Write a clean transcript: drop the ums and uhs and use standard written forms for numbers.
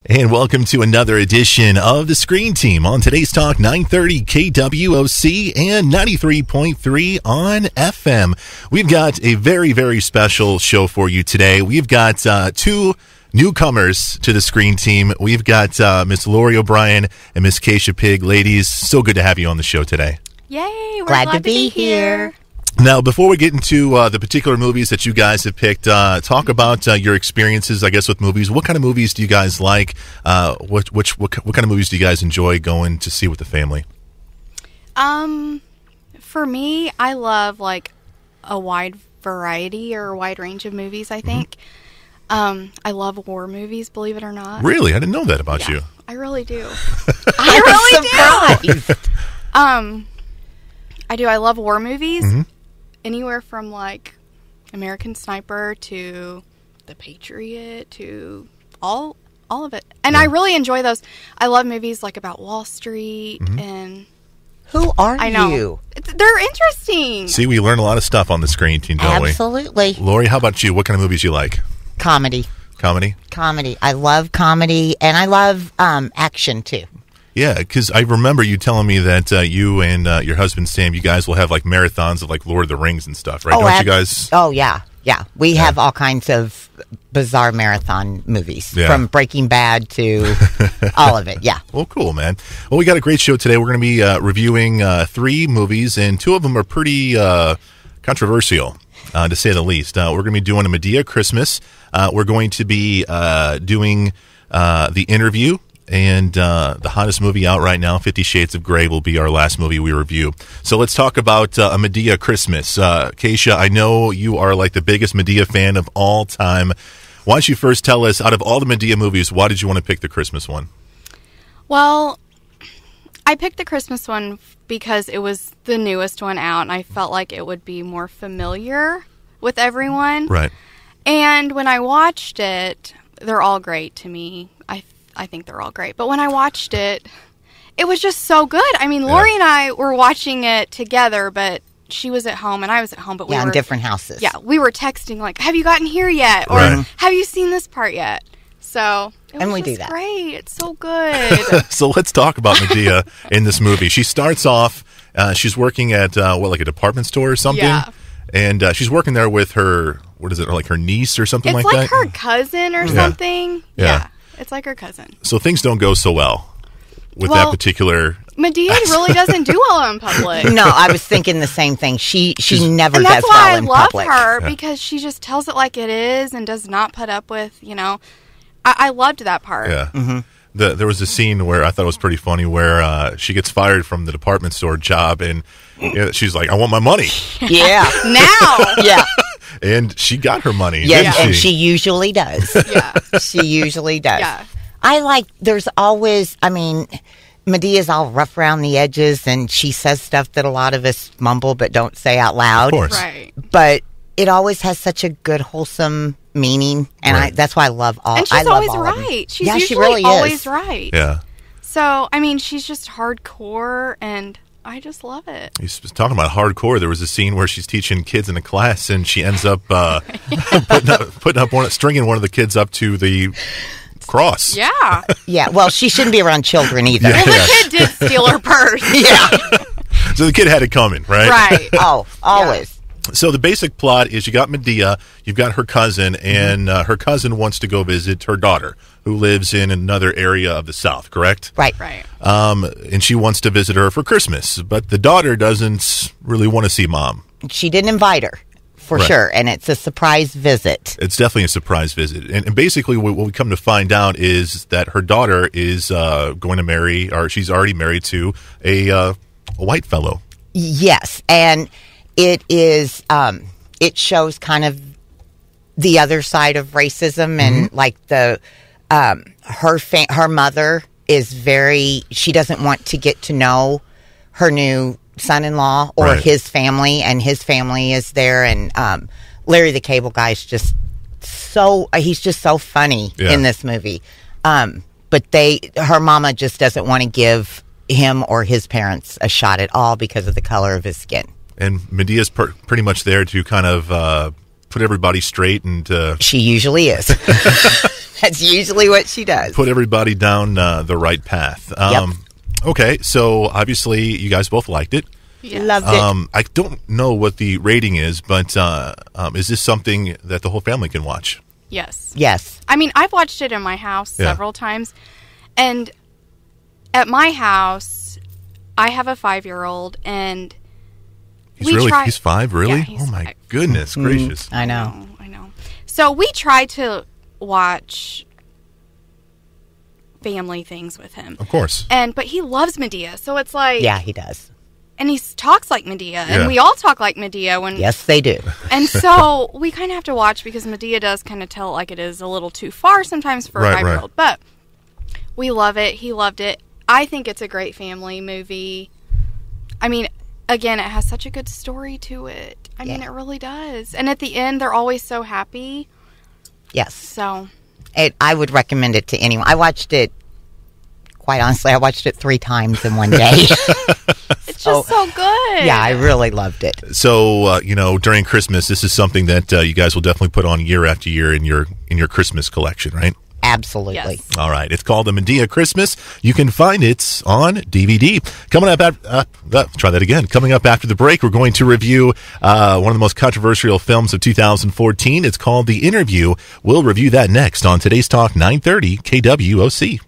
And welcome to another edition of The Screen Team on today's Talk 930 KWOC and 93.3 on FM. We've got a very, very special show for you today. We've got two newcomers to The Screen Team. We've got Miss Lori O'Brien and Miss Keisha Pig. Ladies, so good to have you on the show today. Yay, we're glad to be here. Now, before we get into the particular movies that you guys have picked, talk about your experiences, I guess, with movies. What kind of movies do you guys like? What kind of movies do you guys enjoy going to see with the family? For me, I love like a wide variety or a wide range of movies, I think. I love war movies, believe it or not. Really? I didn't know that about you. I really do. I really do. I do. I love war movies. Anywhere from like American Sniper to The Patriot to all of it. And I really enjoy those. I love movies like about Wall Street and Who are I know. you? They're interesting. See, we learn a lot of stuff on The Screen Team, don't we? Absolutely. Lori, how about you? What kind of movies you like? Comedy. Comedy? Comedy. I love comedy, and I love action, too. Yeah, because I remember you telling me that you and your husband, Sam, you guys will have like marathons of like Lord of the Rings and stuff, right? Don't you guys? Oh, yeah. Yeah. We have all kinds of bizarre marathon movies, from Breaking Bad to all of it. Yeah. Well, cool, man. Well, we got a great show today. We're going to be reviewing three movies, and two of them are pretty controversial, to say the least. We're going to be doing a Madea Christmas. We're going to be doing The Interview. And the hottest movie out right now, 50 Shades of Grey, will be our last movie we review. So let's talk about a Madea Christmas. Keisha, I know you are like the biggest Madea fan of all time. Why don't you first tell us, out of all the Madea movies, why did you want to pick the Christmas one? Well, I picked the Christmas one because it was the newest one out, and I felt like it would be more familiar with everyone. Right. And when I watched it, they're all great to me. I think they're all great. But when I watched it, it was just so good. I mean, Lori and I were watching it together, but she was at home and I was at home. But we were in different houses. Yeah, we were texting like, have you gotten here yet? Or have you seen this part yet? So it was do that. Great. It's so good. So let's talk about Madea in this movie. She starts off, she's working at, like a department store or something? Yeah. And she's working there with her, what is it, like her niece or something like that? It's like her cousin or something. Yeah. It's like her cousin. So things don't go so well with that particular... Madea really doesn't do well in public. No, I was thinking the same thing. She never and does well in public. That's why I love her, because she just tells it like it is and does not put up with, I loved that part. Yeah. There was a scene where I thought it was pretty funny where she gets fired from the department store job and she's like, I want my money. Yeah. Now. Yeah. And she got her money. Yes, and she usually does. Yeah. She usually does. Yeah. There's always, Medea's all rough around the edges, and she says stuff that a lot of us mumble but don't say out loud. Of course. Right. But it always has such a good, wholesome meaning, and that's why I love all. And she's always right. She's usually she really always is. right. Yeah. So, she's just hardcore, and I just love it. He's talking about hardcore. There was a scene where she's teaching kids in a class, and she ends up stringing one of the kids up to the cross. Yeah. Yeah. Well, she shouldn't be around children either. Well, the kid did steal her purse. Yeah. So the kid had it coming, right? Right. Oh, always. So the basic plot is you got Madea, you've got her cousin, and her cousin wants to go visit her daughter, who lives in another area of the South, correct? Right. Right. And she wants to visit her for Christmas, but the daughter doesn't really want to see mom. She didn't invite her, for sure, and it's a surprise visit. It's definitely a surprise visit. And basically what we come to find out is that her daughter is going to marry, or she's already married to a white fellow. Yes, and it is, it shows kind of the other side of racism, and like her mother is she doesn't want to get to know her new son-in-law or his family, and his family is there, and Larry the Cable Guy is just he's just so funny in this movie. But her mama just doesn't want to give him or his parents a shot at all because of the color of his skin. And Medea's pretty much there to kind of put everybody straight and She usually is. That's usually what she does. put everybody down the right path. Yep. Okay, so obviously you guys both liked it. Yeah. Loved it. I don't know what the rating is, but is this something that the whole family can watch? Yes. Yes. I mean, I've watched it in my house Yeah. several times. And at my house, I have a 5-year-old, and He's 5, really? Yeah, he's oh my 5. goodness gracious! I know. I know. So we try to watch family things with him. Of course. But he loves Madea, so it's like Yeah, he does. and he talks like Madea, Yeah. and we all talk like Madea when Yes, they do. And so we kind of have to watch because Madea does kind of tell it like it is a little too far sometimes for a Right, 5-year-old. But we love it. He loved it. I think it's a great family movie. I mean, again, it has such a good story to it. I mean, it really does. And at the end, they're always so happy. Yes. So, I would recommend it to anyone. I watched it, quite honestly, I watched it 3 times in one day. it's just so good. Yeah, I really loved it. So during Christmas, this is something that you guys will definitely put on year after year in your Christmas collection, right? Absolutely. Yes. All right. It's called the Madea Christmas. You can find it on DVD. Coming up after the break, we're going to review one of the most controversial films of 2014. It's called The Interview. We'll review that next on Today's Talk 930 KWOC.